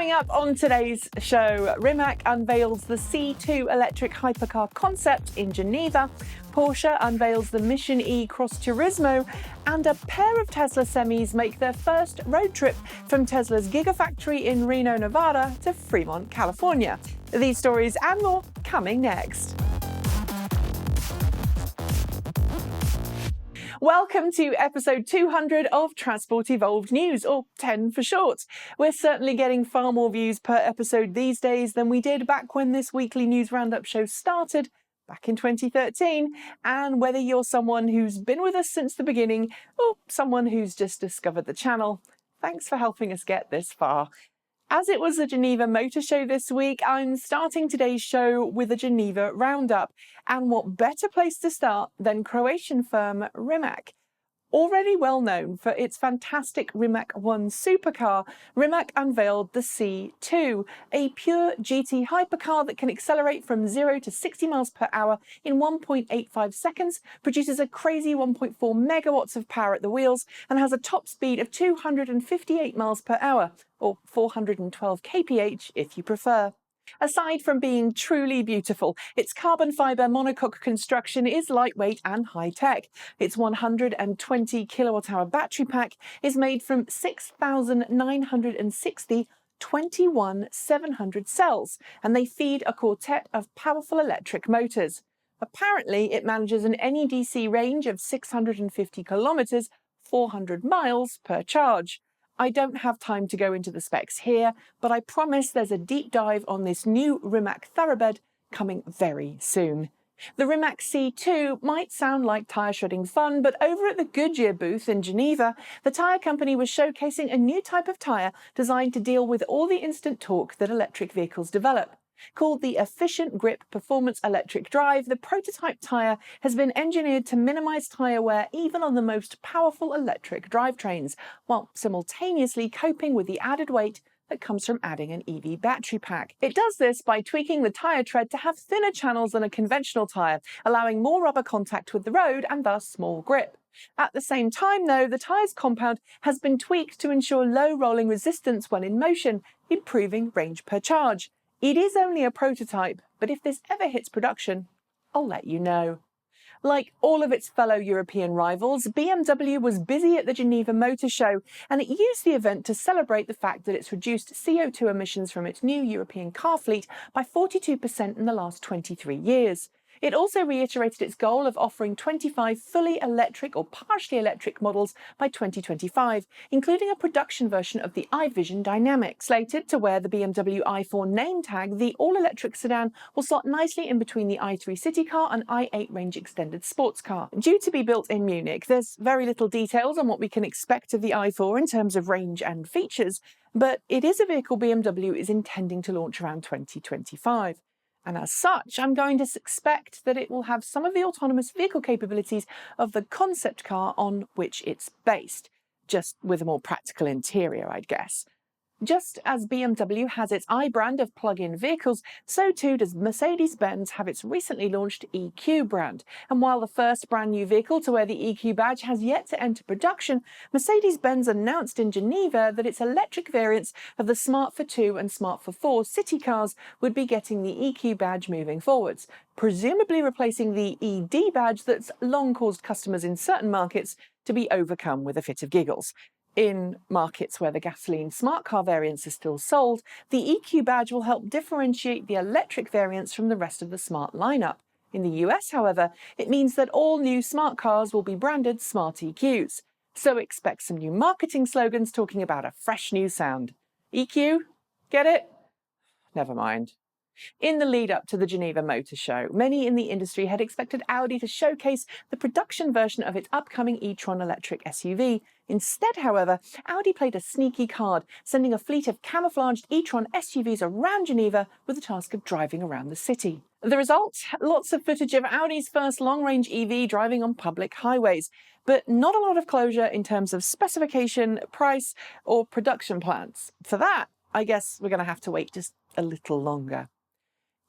Coming up on today's show, Rimac unveils the C2 electric hypercar concept in Geneva, Porsche unveils the Mission E Cross-Turismo, and a pair of Tesla semis make their first road trip from Tesla's Gigafactory in Reno, Nevada to Fremont, California. These stories and more coming next. Welcome to episode 200 of Transport Evolved News, or 10 for short. We're certainly getting far more views per episode these days than we did back when this weekly news roundup show started back in 2013. And whether you're someone who's been with us since the beginning or someone who's just discovered the channel, thanks for helping us get this far. As it was the Geneva Motor Show this week, I'm starting today's show with a Geneva roundup. And what better place to start than Croatian firm Rimac? Already well known for its fantastic Rimac 1 supercar, Rimac unveiled the C2, a pure GT hypercar that can accelerate from 0 to 60 miles per hour in 1.85 seconds, produces a crazy 1.4 megawatts of power at the wheels, and has a top speed of 258 miles per hour, or 412 kph if you prefer. Aside from being truly beautiful, its carbon fibre monocoque construction is lightweight and high-tech. Its 120 kilowatt-hour battery pack is made from 6,960 21-700 cells, and they feed a quartet of powerful electric motors. Apparently, it manages an NEDC range of 650 kilometres, 400 miles per charge. I don't have time to go into the specs here, but I promise there's a deep dive on this new Rimac thoroughbred coming very soon. The Rimac CTwo might sound like tyre shredding fun, but over at the Goodyear booth in Geneva, the tyre company was showcasing a new type of tyre designed to deal with all the instant torque that electric vehicles develop. Called the Efficient Grip Performance Electric Drive, the prototype tyre has been engineered to minimise tyre wear even on the most powerful electric drivetrains, while simultaneously coping with the added weight that comes from adding an EV battery pack. It does this by tweaking the tyre tread to have thinner channels than a conventional tyre, allowing more rubber contact with the road and thus more grip. At the same time, though, the tyre's compound has been tweaked to ensure low rolling resistance when in motion, improving range per charge. It is only a prototype, but if this ever hits production, I'll let you know. Like all of its fellow European rivals, BMW was busy at the Geneva Motor Show, and it used the event to celebrate the fact that it's reduced CO2 emissions from its new European car fleet by 42% in the last 23 years. It also reiterated its goal of offering 25 fully electric or partially electric models by 2025, including a production version of the ID Vision Dynamic. Slated to wear the BMW i4 name tag, the all-electric sedan will slot nicely in between the i3 city car and i8 range extended sports car. Due to be built in Munich, there's very little details on what we can expect of the i4 in terms of range and features, but it is a vehicle BMW is intending to launch around 2025. And as such, I'm going to expect that it will have some of the autonomous vehicle capabilities of the concept car on which it's based, just with a more practical interior, I'd guess. Just as BMW has its i-brand of plug-in vehicles, so too does Mercedes-Benz have its recently launched EQ brand. And while the first brand new vehicle to wear the EQ badge has yet to enter production, Mercedes-Benz announced in Geneva that its electric variants of the Smart for 2 and Smart for 4 city cars would be getting the EQ badge moving forwards, presumably replacing the ED badge that's long caused customers in certain markets to be overcome with a fit of giggles. In markets where the gasoline smart car variants are still sold, the EQ badge will help differentiate the electric variants from the rest of the smart lineup. In the US, however, it means that all new smart cars will be branded Smart EQs. So expect some new marketing slogans talking about a fresh new sound. EQ? Get it? Never mind. In the lead-up to the Geneva Motor Show, many in the industry had expected Audi to showcase the production version of its upcoming e-Tron electric SUV. Instead, however, Audi played a sneaky card, sending a fleet of camouflaged e-Tron SUVs around Geneva with the task of driving around the city. The result? Lots of footage of Audi's first long-range EV driving on public highways, but not a lot of closure in terms of specification, price, or production plans. For that, I guess we're going to have to wait just a little longer.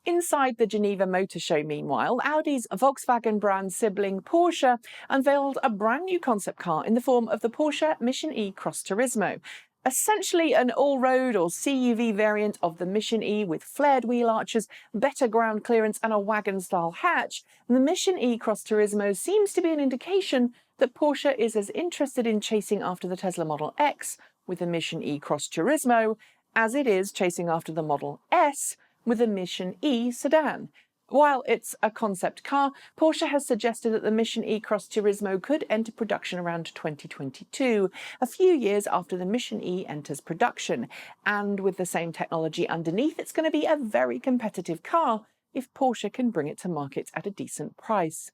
Inside the Geneva Motor Show, meanwhile, Audi's Volkswagen brand sibling Porsche unveiled a brand new concept car in the form of the Porsche Mission E Cross-Turismo. Essentially an all-road or CUV variant of the Mission E with flared wheel arches, better ground clearance and a wagon-style hatch, the Mission E Cross-Turismo seems to be an indication that Porsche is as interested in chasing after the Tesla Model X with the Mission E Cross-Turismo as it is chasing after the Model S with the Mission E sedan. While it's a concept car, Porsche has suggested that the Mission E Cross-Turismo could enter production around 2022, a few years after the Mission E enters production. And with the same technology underneath, it's going to be a very competitive car if Porsche can bring it to market at a decent price.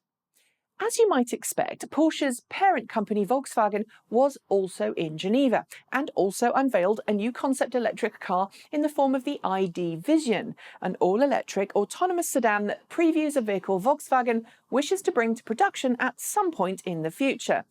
As you might expect, Porsche's parent company Volkswagen was also in Geneva and also unveiled a new concept electric car in the form of the ID Vision, an all-electric autonomous sedan that previews a vehicle Volkswagen wishes to bring to production at some point in the future.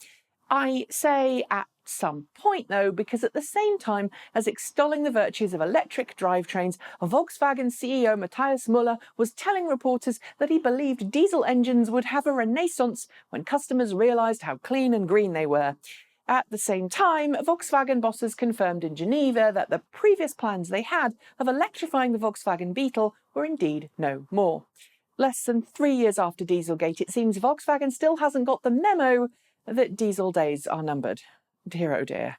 I say at some point, though, because at the same time as extolling the virtues of electric drivetrains, Volkswagen CEO Matthias Müller was telling reporters that he believed diesel engines would have a renaissance when customers realised how clean and green they were. At the same time, Volkswagen bosses confirmed in Geneva that the previous plans they had of electrifying the Volkswagen Beetle were indeed no more. Less than 3 years after Dieselgate, it seems Volkswagen still hasn't got the memo that diesel days are numbered. Dear oh dear.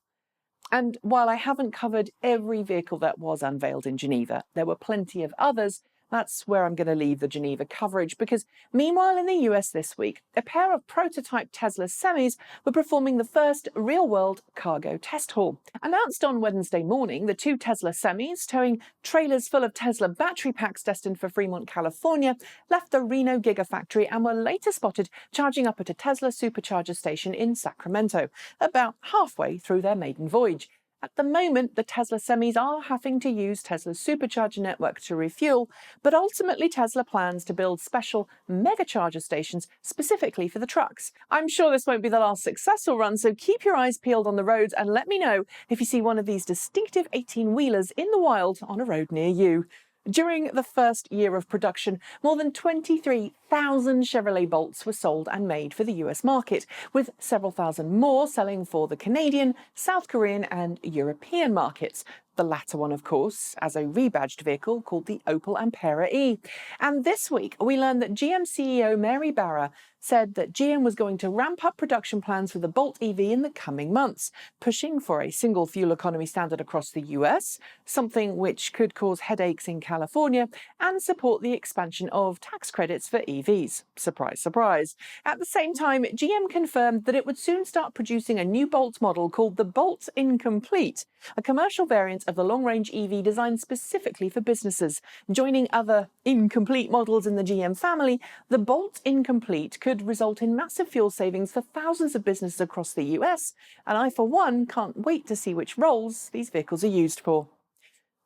And while I haven't covered every vehicle that was unveiled in Geneva, there were plenty of others. That's where I'm going to leave the Geneva coverage, because meanwhile in the US this week, a pair of prototype Tesla semis were performing the first real-world cargo test haul. Announced on Wednesday morning, the two Tesla semis, towing trailers full of Tesla battery packs destined for Fremont, California, left the Reno Gigafactory and were later spotted charging up at a Tesla supercharger station in Sacramento, about halfway through their maiden voyage. At the moment, the Tesla semis are having to use Tesla's supercharger network to refuel, but ultimately Tesla plans to build special mega-charger stations specifically for the trucks. I'm sure this won't be the last successful run, so keep your eyes peeled on the roads and let me know if you see one of these distinctive 18-wheelers in the wild on a road near you. During the first year of production, more than 23,000 Chevrolet Bolts were sold and made for the US market, with several thousand more selling for the Canadian, South Korean and European markets. The latter one, of course, as a rebadged vehicle called the Opel Ampera E. And this week, we learned that GM CEO Mary Barra said that GM was going to ramp up production plans for the Bolt EV in the coming months, pushing for a single fuel economy standard across the US, something which could cause headaches in California, and support the expansion of tax credits for EVs. Surprise, surprise. At the same time, GM confirmed that it would soon start producing a new Bolt model called the Bolt Incomplete, a commercial variant of the long-range EV designed specifically for businesses. Joining other incomplete models in the GM family, the Bolt Incomplete could result in massive fuel savings for thousands of businesses across the US, and I, for one, can't wait to see which roles these vehicles are used for.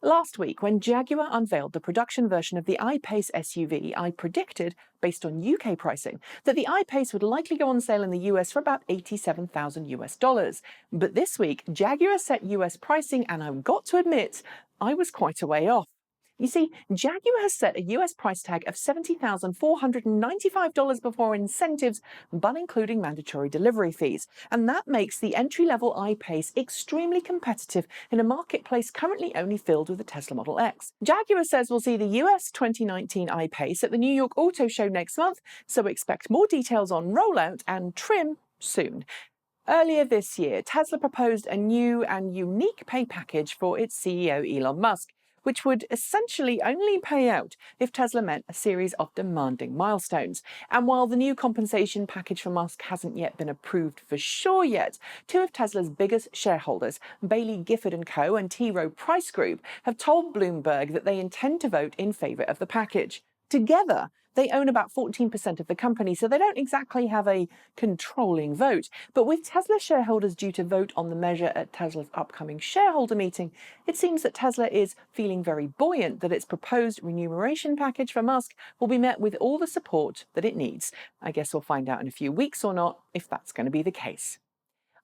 Last week, when Jaguar unveiled the production version of the I-Pace SUV, I predicted, based on UK pricing, that the I-Pace would likely go on sale in the US for about $87,000. But this week, Jaguar set US pricing, and I've got to admit, I was quite a way off. You see, Jaguar has set a US price tag of $70,495 before incentives, but including mandatory delivery fees. And that makes the entry-level I-Pace extremely competitive in a marketplace currently only filled with the Tesla Model X. Jaguar says we'll see the US 2019 I-Pace at the New York Auto Show next month, so expect more details on rollout and trim soon. Earlier this year, Tesla proposed a new and unique pay package for its CEO Elon Musk, which would essentially only pay out if Tesla met a series of demanding milestones. And while the new compensation package for Musk hasn't yet been approved for sure yet, two of Tesla's biggest shareholders, Bailey Gifford & Co. and T. Rowe Price Group, have told Bloomberg that they intend to vote in favour of the package. Together, they own about 14% of the company, so they don't exactly have a controlling vote. But with Tesla shareholders due to vote on the measure at Tesla's upcoming shareholder meeting, it seems that Tesla is feeling very buoyant that its proposed remuneration package for Musk will be met with all the support that it needs. I guess we'll find out in a few weeks or not if that's going to be the case.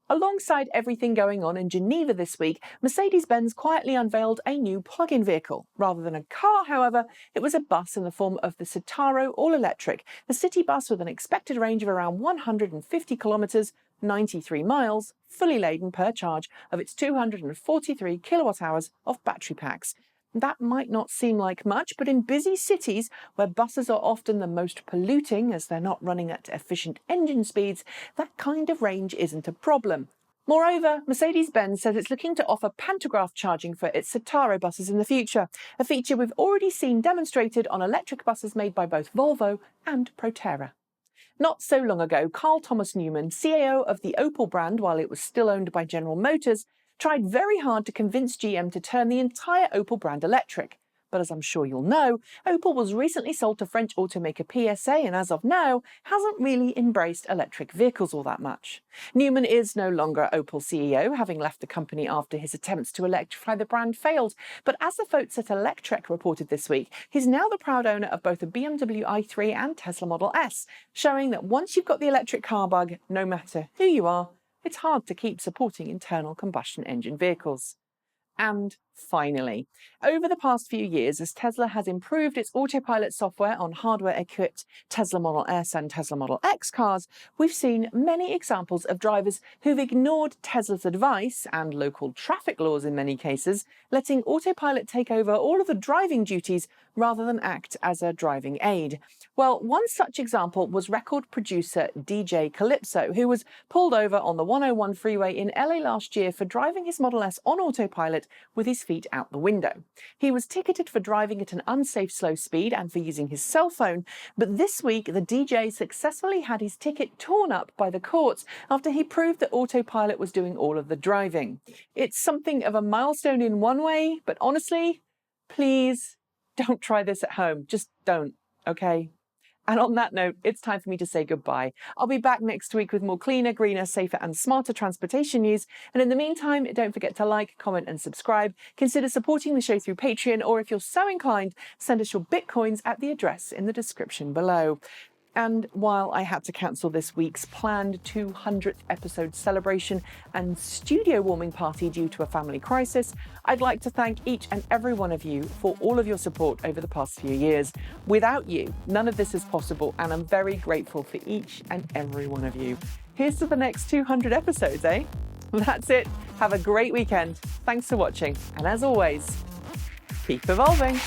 Alongside everything going on in Geneva this week, Mercedes-Benz quietly unveiled a new plug-in vehicle. Rather than a car, however, it was a bus in the form of the CTwo all-electric, a city bus with an expected range of around 150 kilometres, 93 miles, fully laden per charge of its 243 kilowatt hours of battery packs. That might not seem like much, but in busy cities where buses are often the most polluting as they're not running at efficient engine speeds, that kind of range isn't a problem. Moreover, Mercedes-Benz says it's looking to offer pantograph charging for its CTwo buses in the future, a feature we've already seen demonstrated on electric buses made by both Volvo and Proterra. Not so long ago, Carl Thomas Newman, CAO of the Opel brand while it was still owned by General Motors, tried very hard to convince GM to turn the entire Opel brand electric. But as I'm sure you'll know, Opel was recently sold to French automaker PSA and as of now hasn't really embraced electric vehicles all that much. Newman is no longer Opel CEO, having left the company after his attempts to electrify the brand failed. But as the folks at Electrek reported this week, he's now the proud owner of both a BMW i3 and Tesla Model S, showing that once you've got the electric car bug, no matter who you are, it's hard to keep supporting internal combustion engine vehicles. And finally, over the past few years, as Tesla has improved its Autopilot software on hardware-equipped Tesla Model S and Tesla Model X cars, we've seen many examples of drivers who've ignored Tesla's advice, and local traffic laws in many cases, letting Autopilot take over all of the driving duties rather than act as a driving aid. Well, one such example was record producer DJ Calypso, who was pulled over on the 101 freeway in LA last year for driving his Model S on Autopilot with his feet out the window. He was ticketed for driving at an unsafe slow speed and for using his cell phone, but this week the DJ successfully had his ticket torn up by the courts after he proved that Autopilot was doing all of the driving. It's something of a milestone in one way, but honestly, please don't try this at home. Just don't, okay? And on that note, it's time for me to say goodbye. I'll be back next week with more cleaner, greener, safer and smarter transportation news. And in the meantime, don't forget to like, comment and subscribe. Consider supporting the show through Patreon, or if you're so inclined, send us your Bitcoins at the address in the description below. And while I had to cancel this week's planned 200th episode celebration and studio warming party due to a family crisis, I'd like to thank each and every one of you for all of your support over the past few years. Without you, none of this is possible, and I'm very grateful for each and every one of you. Here's to the next 200 episodes, eh? That's it. Have a great weekend. Thanks for watching, and as always, keep evolving.